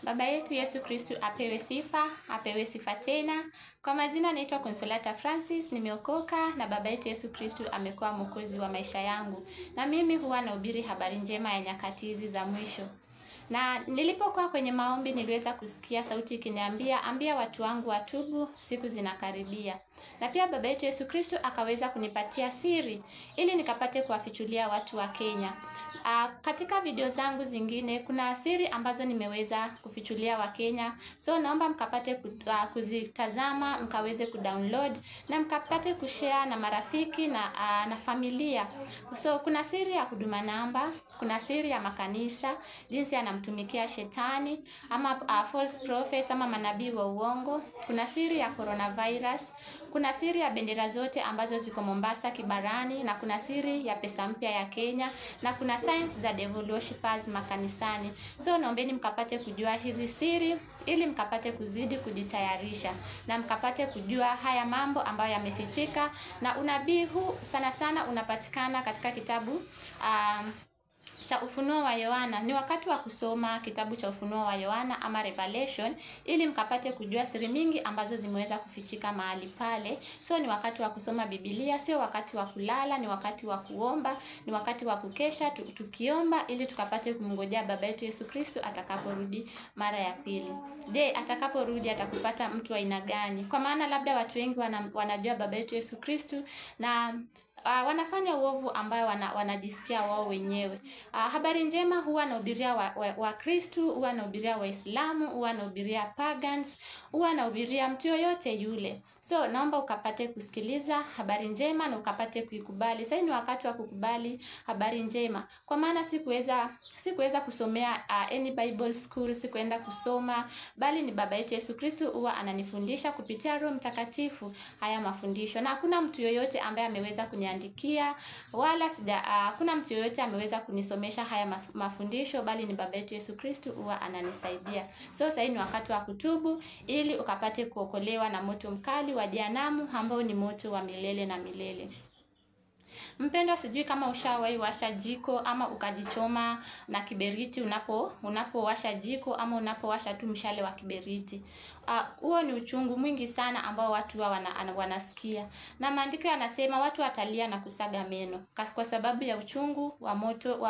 Baba yetu Yesu Kristu apewe sifa tena. Kwa majina naitwa Consolata Francis, nimeokoka na baba yetu Yesu Kristu amekuwa mwokozi wa maisha yangu. Na mimi huwa nahubiri habari njema ya nyakati hizi za mwisho. Na nilipokuwa kwenye maombi niliweza kusikia sauti ikiniambia, ambia watu wangu watubu, siku zinakaribia. Na pia baba yetu Yesu Kristu akaweza kunipatia siri ili nikapate kuwafichulia watu wa Kenya. Katika video zangu zingine kuna siri ambazo nimeweza kufichulia wa Kenya. So naomba mkapate kuzitazama, mkaweze kudownload na mkapate kushare na marafiki na familia. So kuna siri ya huduma namba, kuna siri ya makanisa, jinsi anamtumikia shetani ama false prophets ama manabii wa uongo. Kuna siri ya coronavirus, kuna siri ya bendera zote ambazo ziko Mombasa Kibarani, na kuna siri ya pesa mpya ya Kenya, na kuna signs za devil worshippers makanisani. So naombeni mkapate kujua hizi siri ili mkapate kuzidi kujitayarisha na mkapate kujua haya mambo ambayo yamefichika. Na unabii huu sana sana unapatikana katika kitabu cha Ufunuo wa Yohana. Ni wakati wa kusoma kitabu cha Ufunuo wa Yohana ama Revelation ili mkapate kujua siri mingi ambazo zimeweza kufichika mahali pale. So ni wakati wa kusoma Biblia, sio wakati wa kulala, ni wakati wa kuomba, ni wakati wa kukesha tukiomba ili tukapate kumngojea baba yetu Yesu Kristo atakaporudi mara ya pili. Je, atakaporudi atakupata mtu wa aina gani? Kwa maana labda watu wengi wanajua baba yetu Yesu Kristo na wanafanya uovu ambayo wanajisikia wao wenyewe. Habari njema huwa nahubiria wa Kristu, huwa nahubiria Waislamu, huwa nahubiria pagans, huwa nahubiria mtu yoyote yule. So naomba ukapate kusikiliza habari njema na ukapate kuikubali. Sasa ni wakati wa kukubali habari njema. Kwa maana sikuweza kusomea any Bible school, sikuenda kusoma, bali ni baba yetu Yesu Kristo huwa ananifundisha kupitia Roho Mtakatifu haya mafundisho. Na hakuna mtu yoyote ambaye ameweza kuniandikia wala hakuna mtu yoyote ameweza kunisomesha haya mafundisho, bali ni baba yetu Yesu Kristo huwa ananisaidia. So sasa ni wakati wa kutubu ili ukapate kuokolewa na moto mkali wa jehanamu ambao ni moto wa milele na milele. Mpendwa, sijui kama ushawahi washa jiko ama ukajichoma na kiberiti unapowasha jiko ama unapowasha tu mshale wa kiberiti. Huo ni uchungu mwingi sana ambao watu wanasikia. Na maandiko yanasema watu watalia na kusaga meno kwa sababu ya uchungu wa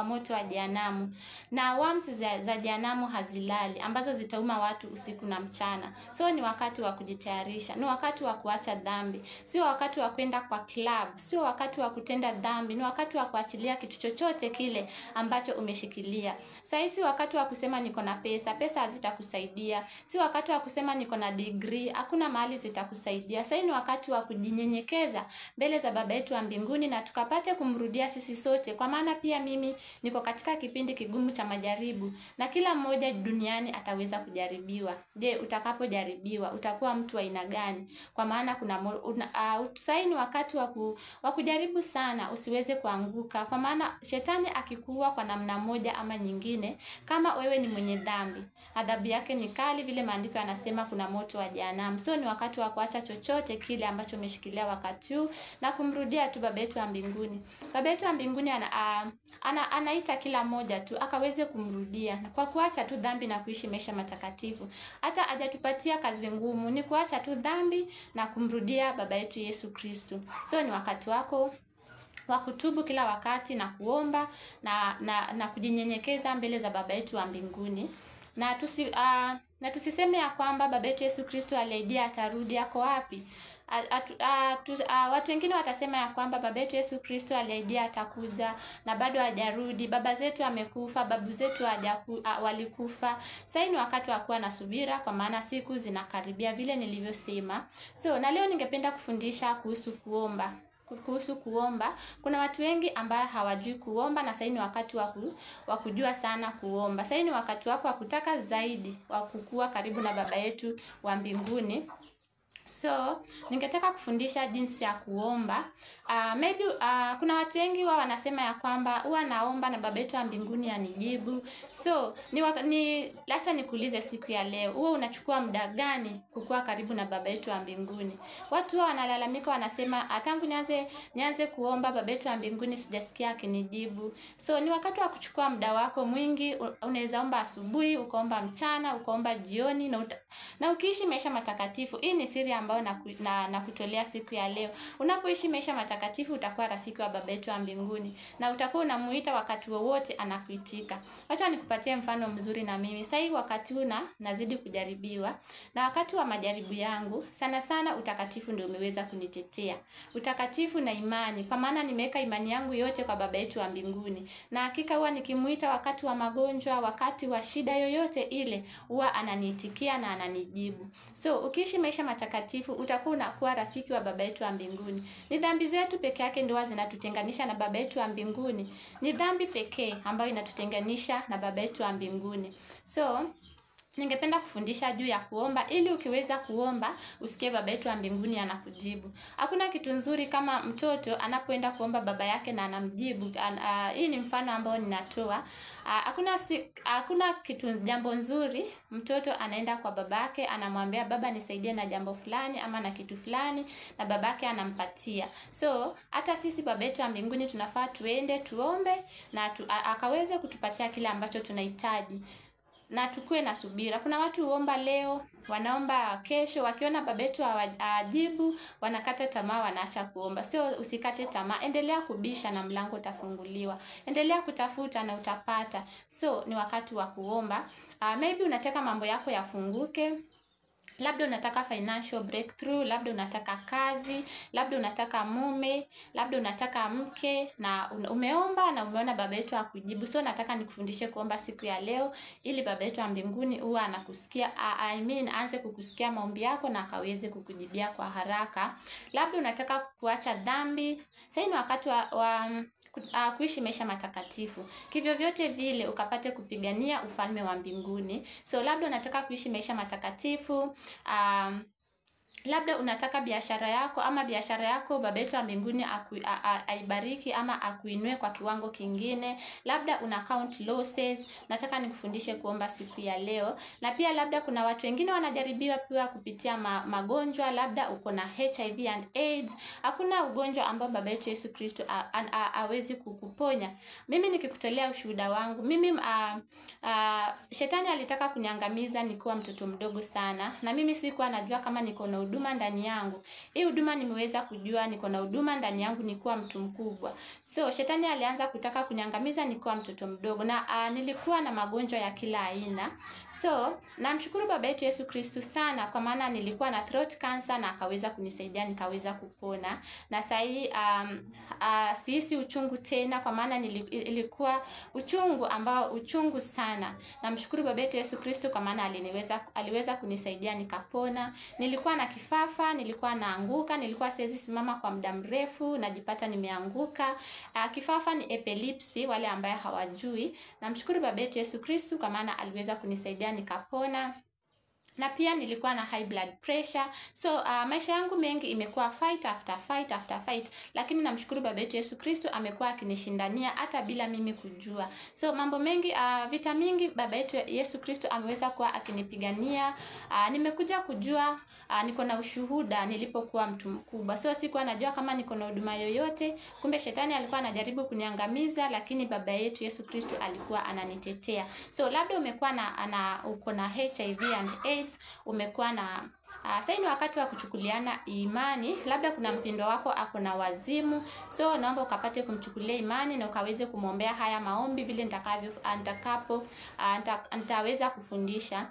moto wa jehanamu. Na worms za jehanamu hazilali ambazo zitauma watu usiku na mchana. So ni wakati wa kujitayarisha, ni wakati wa kuacha dhambi. Sio wakati wa kwenda kwa club, sio wakati wa kutenda dhambi, ni wakati wa kuachilia kitu chochote kile ambacho umeshikilia. Sasa si wakati wa kusema niko na pesa hazitakusaidia. Si wakati wa kusema niko na degree, hakuna mahali zitakusaidia. Sasa ni wakati wa kujinyenyekeza mbele za baba yetu wa mbinguni na tukapate kumrudia sisi sote. Kwa maana pia mimi niko katika kipindi kigumu cha majaribu na kila mmoja duniani ataweza kujaribiwa. Je, utakapojaribiwa utakuwa mtu wa aina gani? Kwa maana sasa ni wakati wa kujaribu sana usiweze kuanguka. Kwa maana shetani akikuua kwa namna moja ama nyingine, kama wewe ni mwenye dhambi, adhabu yake ni kali, vile maandiko yanasema kuna moto wa jehanamu. So ni wakati wa kuacha chochote kile ambacho umeshikilia wakati huu na kumrudia tu baba yetu wa mbinguni. Baba yetu wa mbinguni anaita kila mmoja tu akaweze kumrudia kwa kuacha tu dhambi na kuishi maisha matakatifu. Hata hajatupatia kazi ngumu, ni kuacha tu dhambi na kumrudia baba yetu Yesu Kristo. So ni wakati wako wa kutubu kila wakati na kuomba na kujinyenyekeza mbele za baba yetu wa mbinguni. Na tusiseme ya kwamba baba yetu Yesu Kristo aliahidia atarudi, yako wapi? Watu wengine watasema ya kwamba baba yetu Yesu Kristo aliahidia atakuja na bado hajarudi. Baba zetu amekufa, babu zetu walikufa. Sasa ni wakati wa kuwa na subira, kwa maana siku zinakaribia vile nilivyosema. So na leo ningependa kufundisha kuhusu kuomba. Kuna watu wengi ambao hawajui kuomba na sasa ni wakati wa kujua sana kuomba. Sasa ni wakati wako wa kutaka zaidi wa kukua karibu na baba yetu wa mbinguni. So, ningetaka kufundisha jinsi ya kuomba. Maybe kuna watu wengi wao wanasema ya kwamba huwa naomba na baba yetu wa mbinguni anijibu. So, acha nikuulize siku ya leo, huwa unachukua muda gani kukua karibu na baba yetu wa mbinguni? Watu wao wanalalamika, wanasema tangu nianze kuomba baba yetu wa mbinguni sijasikia akinijibu. So, ni wakati wa kuchukua muda wako mwingi. Unaweza omba asubuhi, ukaomba mchana, ukaomba jioni, na ukiishi maisha matakatifu. Hii ni siri ambayo nakutolea siku ya leo. Unapoishi maisha matakatifu utakuwa rafiki wa baba yetu wa mbinguni, na utakuwa unamuita wakati wowote anakuitika. Acha nikupatie mfano mzuri na mimi. Sasa wakati huu nazidi kujaribiwa, na wakati wa majaribu yangu sana sana utakatifu ndio umeweza kunitetea. Utakatifu na imani, kwa maana nimeweka imani yangu yote kwa baba yetu wa mbinguni. Na hakika huwa nikimuita wakati wa magonjwa, wakati wa shida yoyote ile, huwa ananiitikia na ananijibu. So, ukiishi maisha matakatifu utakuwa unakuwa rafiki wa baba yetu wa mbinguni. Ni dhambi zetu peke yake ndio zinatutenganisha na baba yetu wa mbinguni. Ni dhambi pekee ambayo inatutenganisha na baba yetu wa mbinguni. So, ningependa kufundisha juu ya kuomba ili ukiweza kuomba usikie baba yetu wa mbinguni anakujibu. Hakuna kitu nzuri kama mtoto anapoenda kuomba baba yake na anamjibu. Hii ni mfano ambao ninatoa. Hakuna jambo nzuri mtoto anaenda kwa babake anamwambia baba nisaidie na jambo fulani ama na kitu fulani, na babake anampatia. So hata sisi baba yetu wa mbinguni tunafaa tuende tuombe na akaweze kutupatia kile ambacho tunahitaji, na tukue na subira. Kuna watu huomba leo, wanaomba kesho, wakiona baba yetu hawajibu, wanakata tamaa, wanaacha kuomba. Sio, usikate tamaa, endelea kubisha na mlango utafunguliwa. Endelea kutafuta na utapata. So ni wakati wa kuomba. Maybe unataka mambo yako yafunguke. Labda unataka financial breakthrough, labda unataka kazi, labda unataka mume, labda unataka mke, na umeomba na umeona baba yetu hakujibu. So nataka nikufundishe kuomba siku ya leo ili baba yetu wa mbinguni huwa anakusikia, aanze kukusikia maombi yako na akaweze kukujibia kwa haraka. Labda unataka kuacha dhambi. Sasa ni wakati wa kuishi maisha matakatifu. Kivyo vyote vile ukapate kupigania ufalme wa mbinguni. So labda unataka kuishi maisha matakatifu, labda unataka biashara yako ama biashara yako baba yetu wa mbinguni aibariki ama akuinue kwa kiwango kingine. Labda una count losses. Nataka nikufundishe kuomba siku ya leo. Na pia labda kuna watu wengine wanajaribiwa pia kupitia magonjwa. Labda uko na HIV and AIDS. Hakuna ugonjwa ambao baba yetu Yesu Kristo hawezi kukuponya. Mimi nikikutolea ushuhuda wangu, mimi shetani alitaka kuniangamiza nikiwa mtoto mdogo sana, na mimi sikuwa najua kama niko na huduma ndani yangu. Hii huduma nimeweza kujua niko na huduma ndani yangu nikiwa mtu mkubwa. So shetani alianza kutaka kuniangamiza nikiwa mtoto mdogo, na nilikuwa na magonjwa ya kila aina. So namshukuru baba yetu Yesu Kristo sana, kwa maana nilikuwa na throat cancer na akaweza kunisaidia nikaweza kupona. Na sasa hii sihisi uchungu tena, kwa maana ilikuwa uchungu sana. Namshukuru baba yetu Yesu Kristo kwa maana aliweza kunisaidia nikapona. Nilikuwa na kifafa, nilikuwa naanguka, nilikuwa siwezi simama kwa muda mrefu, najipata nimeanguka. Kifafa ni epilepsy, wale ambaye hawajui. Namshukuru baba yetu Yesu Kristo kwa maana aliweza kunisaidia nikapona. Na pia nilikuwa na high blood pressure. So maisha yangu mengi imekuwa fight after fight after fight, lakini namshukuru baba yetu Yesu Kristo amekuwa akinishindania hata bila mimi kujua. So mambo mengi, vita mingi baba yetu Yesu Kristo ameweza kuwa akinipigania. Nimekuja kujua niko na ushuhuda nilipokuwa mtu mkubwa. So sikuwa najua kama niko na huduma yoyote. Kumbe shetani alikuwa anajaribu kuniangamiza, lakini baba yetu Yesu Kristo alikuwa ananitetea. So labda umekuwa uko na HIV and AIDS, umekuwa na sasa ni wakati wa kuchukuliana imani. Labda kuna mpendwa wako ako na wazimu. So naomba ukapate kumchukulia imani na ukaweze kumwombea haya maombi vile nitaweza kufundisha.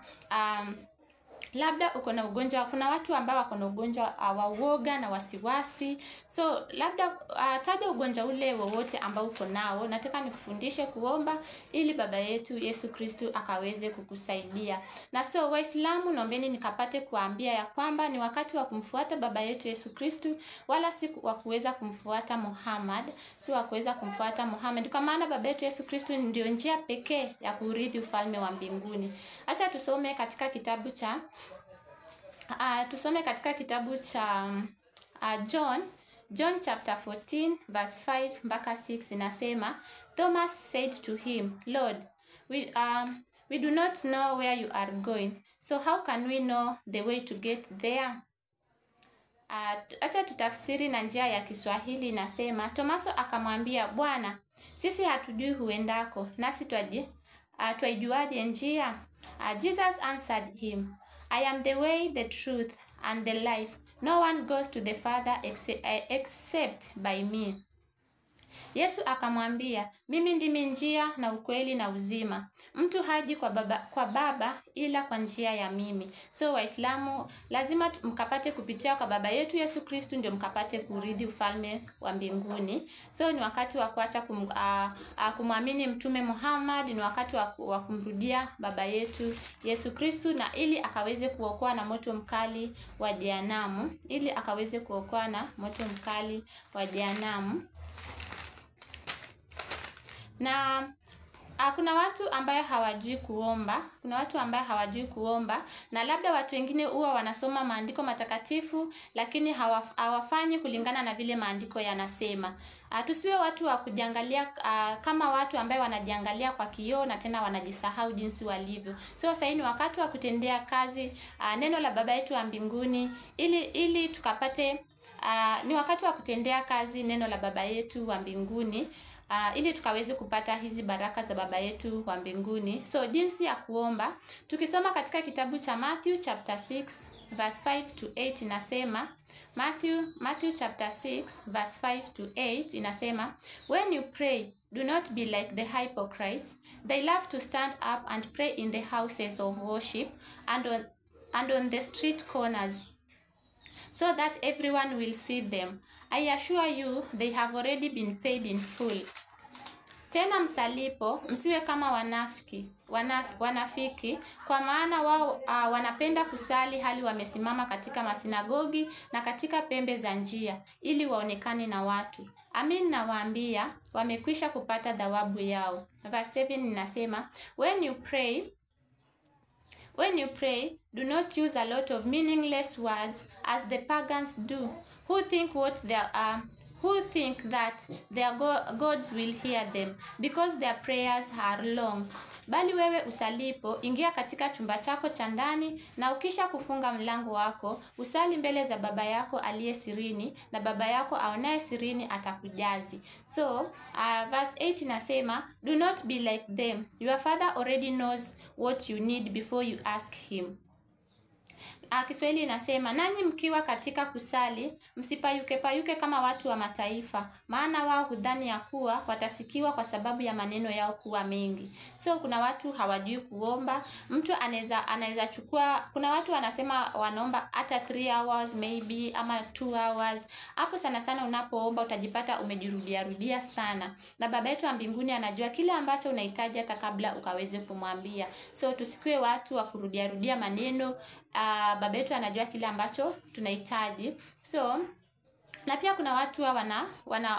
Labda uko na ugonjwa, kuna watu ambao wako na ugonjwa wa uoga na wasiwasi. So labda taja ugonjwa ule wowote ambao uko nao. Nataka nikufundishe kuomba ili baba yetu Yesu Kristo akaweze kukusaidia. Na so Waislamu, naombeni nikapate kuambia ya kwamba ni wakati wa kumfuata baba yetu Yesu Kristo, wala si wa kuweza kumfuata Muhammad. Si wa kuweza kumfuata Muhammad, kwa maana baba yetu Yesu Kristo ndio njia pekee ya kurithi ufalme wa mbinguni. Acha tusome katika kitabu cha Tusome katika kitabu cha John chapter 14 verse 5 mpaka 6 inasema, Thomas said to him, Lord, we do not know where you are going, so how can we know the way to get there? Acha tutafsiri na njia ya Kiswahili inasema, Tomaso akamwambia, Bwana, sisi hatujui huendako, nasi twaijuaje njia? Jesus answered him, I am the way, the truth, and the life. No one goes to the Father except by me. Yesu akamwambia, mimi ndimi njia na ukweli na uzima. Mtu haji kwa baba ila kwa njia ya mimi. So Waislamu lazima mkapate kupitia kwa baba yetu Yesu Kristo ndio mkapate kurithi ufalme wa mbinguni. So ni wakati wa kuacha kumwamini Mtume Muhammad, ni wakati wa kumrudia baba yetu Yesu Kristo, na ili akaweze kuokoa na moto mkali wa jehanamu, Na kuna watu ambaye hawajui kuomba, na labda watu wengine huwa wanasoma maandiko matakatifu lakini hawafanyi kulingana na vile maandiko yanasema. Tusiwe watu wa kujiangalia kama watu ambaye wanajiangalia kwa kioo na tena wanajisahau jinsi walivyo. So sasa ni wakati wa kutendea kazi neno la baba yetu wa mbinguni ili tukapate ni wakati wa kutendea kazi neno la baba yetu wa mbinguni ili tukaweze kupata hizi baraka za baba yetu wa mbinguni. So jinsi ya kuomba, tukisoma katika kitabu cha Matthew chapter 6 verse 5 to 8 inasema, Matthew chapter 6 verse 5 to 8 inasema, when you pray, do not be like the hypocrites. They love to stand up and pray in the houses of worship and on the street corners, so that everyone will see them. I assure you, they have already been paid in full. Tena msalipo, msiwe kama wanafiki, kwa maana wao wanapenda kusali hali wamesimama katika masinagogi na katika pembe za njia, ili waonekane na watu. Amin nawaambia, wamekwisha kupata thawabu yao. Verse 7 inasema, When you pray, do not use a lot of meaningless words as the pagans do, who think that their gods will hear them because their prayers are long. Bali wewe usalipo, ingia katika chumba chako cha ndani, na ukisha kufunga mlango wako, usali mbele za baba yako aliye sirini, na baba yako aonaye sirini atakujazi. So verse 8 inasema, do not be like them. Your Father already knows what you need before you ask him. Kiswahili inasema, nanyi mkiwa katika kusali, msipayuke kama watu wa mataifa, maana wao hudhani ya kuwa watasikiwa kwa sababu ya maneno yao kuwa mengi. So kuna watu hawajui kuomba. Mtu anaweza chukua, kuna watu wanasema wanaomba hata 3 hours maybe ama 2 hours. Hapo sana sana unapoomba utajipata umejirudia sana. Na baba yetu wa mbinguni anajua kile ambacho unahitaji hata kabla ukaweze kumwambia. So tusikue watu wa kurudia maneno. Baba yetu anajua kile ambacho tunahitaji. So na pia kuna watu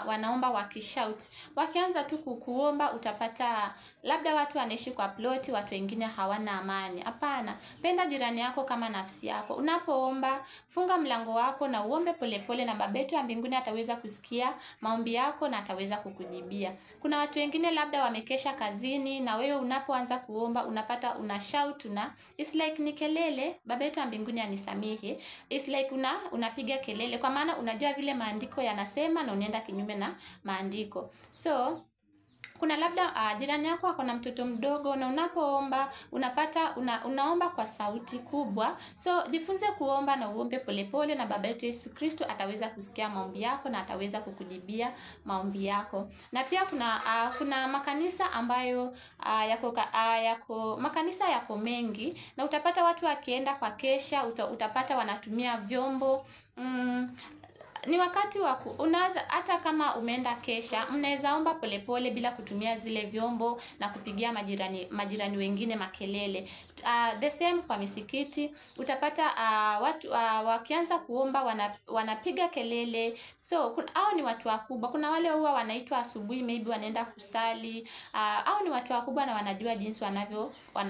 wanaomba wakishout. Wakianza tu kuomba utapata labda watu wanaishi kwa ploti, watu wengine hawana amani. Hapana, penda jirani yako kama nafsi yako. Unapoomba, funga mlango wako na uombe polepole, na baba yetu wa mbinguni ataweza kusikia maombi yako na ataweza kukujibia. Kuna watu wengine labda wamekesha kazini, na wewe unapoanza kuomba unapata shout, it's like ni kelele. Baba yetu wa mbinguni anisamehe, it's like unapiga kelele, kwa maana unajua vile maandiko yanasema na unaenda kinyume na maandiko. So kuna labda jirani yako ako na mtoto mdogo, na unapoomba unapata unaomba kwa sauti kubwa. So jifunze kuomba na uombe polepole, na baba yetu Yesu Kristo ataweza kusikia maombi yako na ataweza kukujibia maombi yako. Na pia kuna makanisa ambayo makanisa yako mengi, na utapata watu wakienda kwa kesha utapata wanatumia vyombo. Ni wakati unaweza hata kama umeenda kesha, mnaweza omba polepole bila kutumia zile vyombo na kupigia majirani wengine makelele. The same kwa misikiti, utapata watu wakianza kuomba wanapiga kelele. So hao ni watu wakubwa. Kuna wale huwa wanaitwa asubuhi, maybe wanaenda kusali. Hao ni watu wakubwa na wanajua jinsi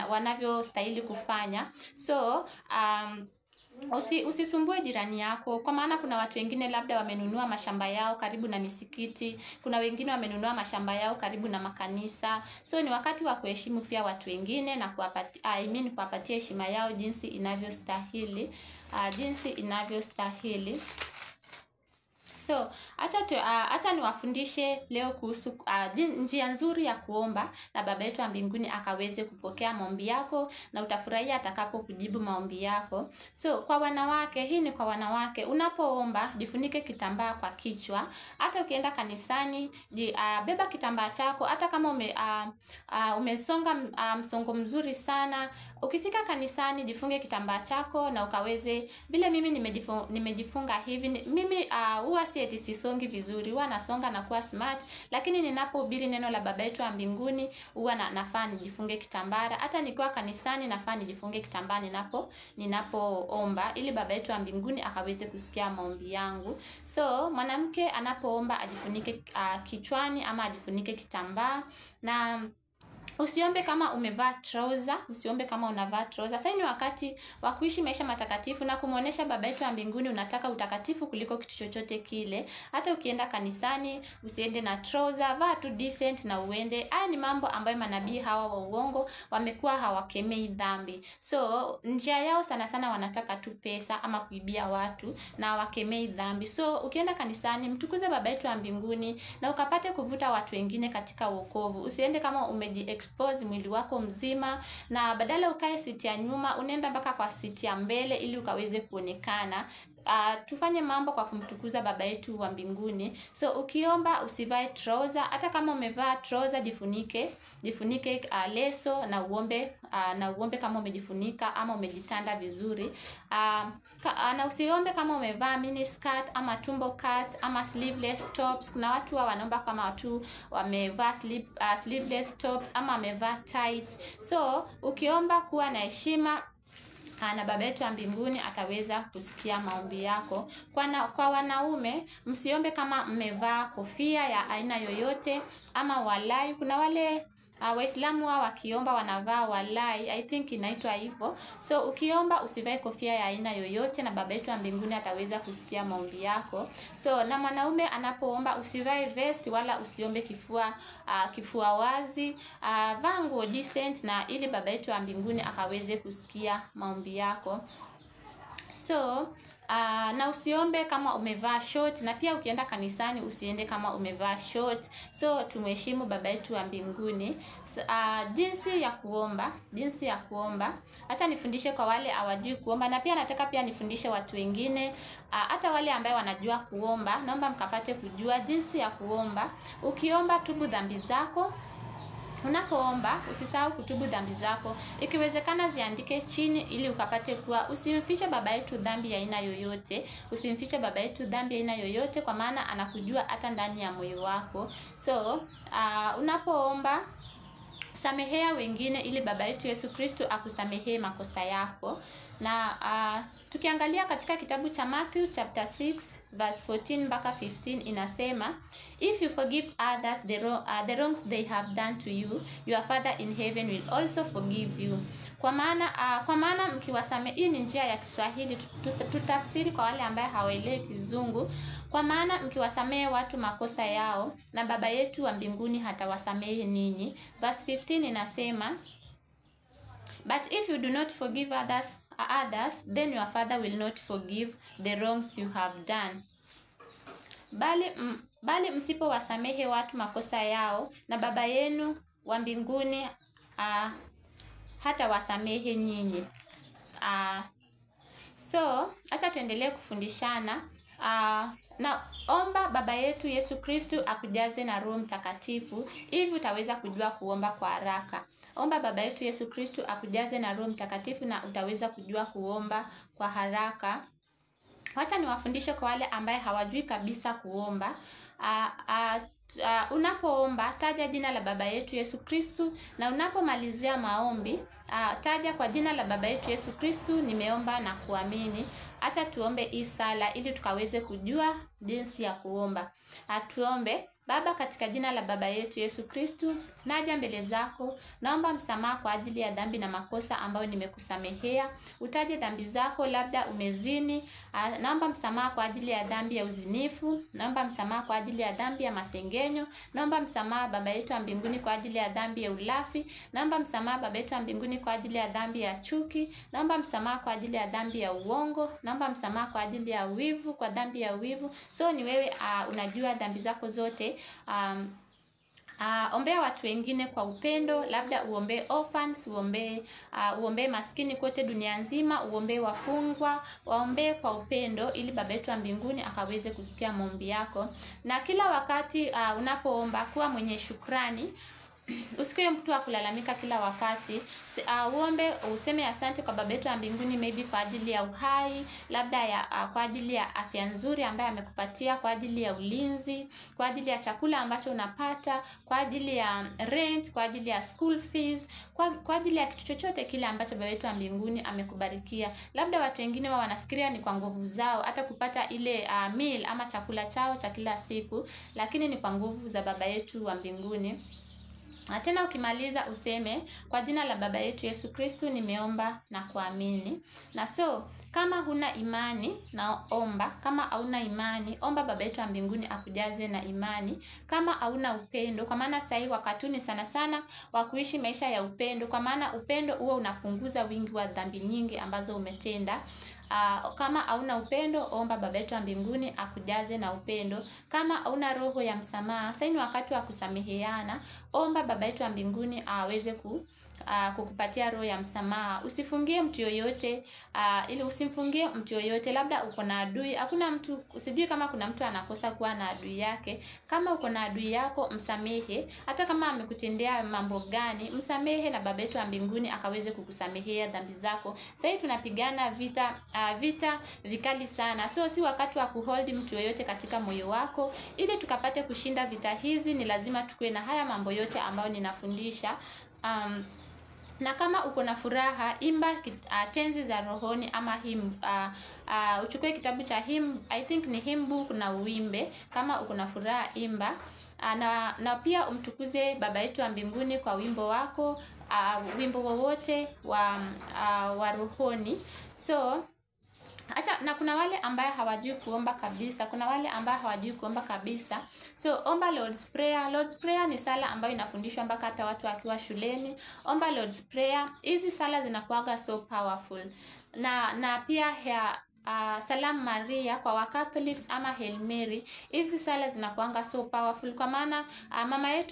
wanavyostahili kufanya. So Usisumbue jirani yako, kwa maana kuna watu wengine labda wamenunua mashamba yao karibu na misikiti, kuna wengine wamenunua mashamba yao karibu na makanisa. So ni wakati wa kuheshimu pia watu wengine na kuwapatia heshima yao jinsi inavyostahili, So, acha niwafundishe leo kuhusu njia nzuri ya kuomba na Baba yetu wa mbinguni akaweze kupokea maombi yako na utafurahia atakapo kujibu maombi yako. So, kwa wanawake, hii ni kwa wanawake, unapoomba jifunike kitambaa kwa kichwa. Hata ukienda kanisani, beba kitambaa chako, hata kama umesonga msongo mzuri sana, ukifika kanisani jifunge kitambaa chako na ukaweze, vile mimi nimejifunga hivi, mimi huwa eti sisongi vizuri, huwa nasonga na kuwa smart, lakini ninapohubiri neno la Baba yetu wa mbinguni huwa nafaa nijifunge kitambara. Hata nikiwa kanisani nafaa nijifunge kitambaa ninapoomba ili Baba yetu wa mbinguni akaweze kusikia maombi yangu. So mwanamke anapoomba ajifunike kichwani ama ajifunike kitambaa, na usiombe kama umevaa trouser, usiombe kama unavaa trouser. Sasa ni wakati wa kuishi maisha matakatifu na kumuonesha Baba yetu wa mbinguni unataka utakatifu kuliko kitu chochote kile. Hata ukienda kanisani usiende na trouser, vaa tu decent na uende. Haya ni mambo ambayo manabii hawa wa uongo wamekuwa hawakemei dhambi. So njia yao sana sana wanataka tu pesa ama kuibia watu na hawakemei dhambi. So ukienda kanisani mtukuze Baba yetu wa mbinguni na ukapate kuvuta watu wengine katika wokovu. Usiende kama expose mwili wako mzima, na badala ukae siti ya nyuma unaenda mpaka kwa siti ya mbele ili ukaweze kuonekana. Tufanye mambo kwa kumtukuza Baba yetu wa mbinguni. So ukiomba usivae trouser, hata kama umevaa trouser jifunike leso na uombe kama umejifunika ama umejitanda vizuri. Na usiombe kama umevaa mini skirt ama tumbo cut ama sleeveless tops. Kuna watu wanaomba kama watu wamevaa sleeveless tops ama wamevaa tight. So ukiomba kuwa na heshima na Baba yetu wa mbinguni ataweza kusikia maombi yako. Kwa wanaume msiombe kama mmevaa kofia ya aina yoyote ama walai. Kuna wale Waislamu wao wakiomba wanavaa walai, I think inaitwa hivyo. So ukiomba usivae kofia ya aina yoyote na Baba yetu wa mbinguni ataweza kusikia maombi yako. So na mwanaume anapoomba usivae vest wala usiombe kifua wazi. Vaa nguo decent na ili Baba yetu wa mbinguni akaweze kusikia maombi yako. So na usiombe kama umevaa short, na pia ukienda kanisani usiende kama umevaa short. So tumheshimu Baba yetu wa mbinguni. So, jinsi ya kuomba, acha nifundishe kwa wale hawajui kuomba, na pia nataka pia nifundishe watu wengine. Hata wale ambao wanajua kuomba, naomba mkapate kujua jinsi ya kuomba. Ukiomba tubu dhambi zako. Unapoomba usisahau kutubu dhambi zako. Ikiwezekana ziandike chini ili ukapate kuwa usimfiche Baba yetu dhambi ya aina yoyote. Usimfiche Baba yetu dhambi ya aina yoyote, kwa maana anakujua hata ndani ya moyo wako. So unapoomba samehea wengine ili Baba yetu Yesu Kristo akusamehee makosa yako. Na tukiangalia katika kitabu cha Matthew chapter 6 verse 14 mpaka 15 inasema, if you forgive others the wrongs they have done to you, your Father in heaven will also forgive you. Kwa maana mkiwasamehe, hii ni njia ya Kiswahili, tutafsiri kwa wale ambao hawaelewi Kizungu. Kwa maana mkiwasamehe watu makosa yao, na Baba yetu wa mbinguni hatawasamehe ninyi. Verse 15 inasema, but if you do not forgive others, then your Father will not forgive the wrongs you have done. Bali msipowasamehe watu makosa yao, na Baba yenu wa mbinguni hata wasamehe nyinyi. So acha tuendelee kufundishana. Na omba Baba yetu Yesu Kristo akujaze na Roho Mtakatifu, hivi utaweza kujua kuomba kwa haraka. Omba Baba yetu Yesu Kristo akujaze na Roho Mtakatifu na utaweza kujua kuomba kwa haraka. Wacha niwafundishe kwa wale ambaye hawajui kabisa kuomba. Unapoomba taja jina la Baba yetu Yesu Kristo, na unapomalizia maombi taja kwa jina la Baba yetu Yesu Kristo nimeomba na kuamini. Acha tuombe hii sala ili tukaweze kujua jinsi ya kuomba. Tuombe. Baba, katika jina la baba yetu Yesu Kristu, naja mbele zako, naomba msamaha kwa ajili ya dhambi na makosa ambayo nimekusamehea. Utaje dhambi zako, labda umezini, naomba msamaha kwa ajili ya dhambi ya uzinifu, naomba msamaha kwa ajili ya dhambi ya masengenyo, naomba msamaha baba yetu wa mbinguni kwa ajili ya dhambi ya ulafi, naomba msamaha baba yetu wa mbinguni kwa ajili ya dhambi ya chuki, naomba msamaha kwa ajili ya dhambi ya uongo, naomba msamaha kwa ajili ya wivu, kwa dhambi ya wivu. So ni wewe unajua dhambi zako zote. Ombea watu wengine kwa upendo, labda uombe orphans, uombe maskini kote dunia nzima, uombe wafungwa, waombe kwa upendo ili baba yetu wa mbinguni akaweze kusikia maombi yako. Na kila wakati unapoomba kuwa mwenye shukrani. Usikuwe mtu wa kulalamika kila wakati. Uombe, useme asante kwa baba yetu wa mbinguni, maybe kwa ajili ya uhai, labda kwa ajili ya afya nzuri ambaye amekupatia, kwa ajili ya ulinzi, kwa ajili ya chakula ambacho unapata, kwa ajili ya rent, kwa ajili ya school fees, kwa ajili ya kitu chochote kile ambacho baba yetu wa mbinguni amekubarikia. Labda watu wengine wanafikiria ni kwa nguvu zao hata kupata ile meal ama chakula chao cha kila siku, lakini ni kwa nguvu za baba yetu wa mbinguni. Tena ukimaliza useme kwa jina la baba yetu Yesu Kristu nimeomba na kuamini. Na so kama huna imani na kama hauna imani, omba baba yetu wa mbinguni akujaze na imani. Kama hauna upendo, kwa maana sasa wakatuni sana sana wa kuishi maisha ya upendo, kwa maana upendo huo unapunguza wingi wa dhambi nyingi ambazo umetenda. Kama hauna upendo, omba baba yetu wa mbinguni akujaze na upendo. Kama hauna roho ya msamaha, sasa ni wakati wa kusameheana. Omba baba yetu wa mbinguni aweze kukupatia roho ya msamaha. Usifungie mtu yoyote, ili usimfungie mtu yoyote. Labda uko na adui, hakuna mtu, sijui kama kuna mtu anakosa kuwa na adui yake. Kama uko na adui yako, msamehe. Hata kama amekutendea mambo gani, msamehe na baba yetu wa mbinguni akaweze kukusamehea dhambi zako. Sasa tunapigana vita vikali sana. So si wakati wa kuhold mtu yoyote katika moyo wako. Ili tukapate kushinda vita hizi, ni lazima tukue na haya mambo yote ambayo ninafundisha. Na kama uko na furaha, imba tenzi za rohoni ama uchukue kitabu cha I think ni hymn book na uimbe. Kama uko na furaha, imba. Na pia umtukuze baba yetu wa mbinguni kwa wimbo wako, wimbo wowote wa rohoni. So na kuna wale ambaye hawajui kuomba kabisa. So omba Lord's Prayer. Lord's Prayer ni sala ambayo inafundishwa mpaka hata watu wakiwa shuleni. Omba Lord's Prayer. Hizi sala zinakuwaga so powerful. Na pia Salamu Maria kwa Catholics ama Hail Mary. Hizi sala zinakuanga so powerful kwa maana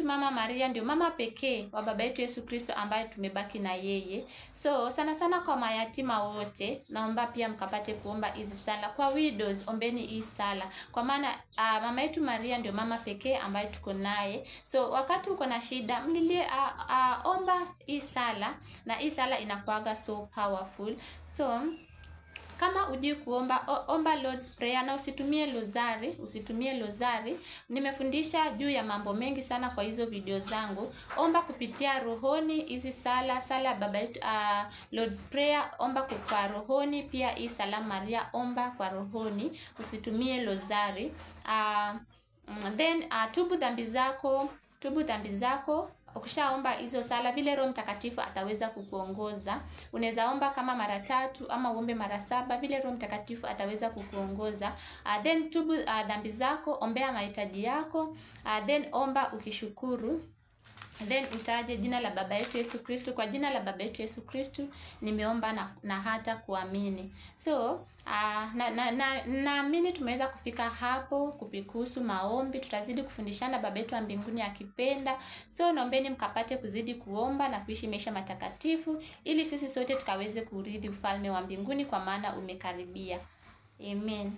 Mama Maria ndio mama pekee wa baba yetu Yesu Kristo ambaye tumebaki na yeye. So sana sana kwa mayatima wote, naomba pia mkapate kuomba hizi sala. Kwa widows, ombeni hii sala. Kwa maana mama yetu Maria ndio mama pekee ambaye tuko naye. So wakati uko na shida, mlilie omba hii sala, na hii sala inakuanga so powerful. So kama hujui kuomba, omba Lord's Prayer na usitumie lozari. Nimefundisha juu ya mambo mengi sana kwa hizo video zangu. Omba kupitia rohoni hizi sala baba yetu, Lord's Prayer omba kwa rohoni, pia hii Salamu Maria omba kwa rohoni, usitumie lozari. Then tubu dhambi zako. Ukishaomba hizo sala, vile Roho Mtakatifu ataweza kukuongoza. Unaweza omba kama mara 3 ama uombe mara 7, vile Roho Mtakatifu ataweza kukuongoza. Then tubu dhambi zako, ombea mahitaji yako, then omba ukishukuru. Then utaje jina la baba yetu Yesu Kristo. Kwa jina la baba yetu Yesu Kristo nimeomba na hata kuamini. So naamini tumeweza kufika hapo kuhusu maombi. Tutazidi kufundishana baba yetu wa mbinguni akipenda. So naombeni mkapate kuzidi kuomba na kuishi maisha matakatifu, ili sisi sote tukaweze kurithi ufalme wa mbinguni, kwa maana umekaribia. Amen.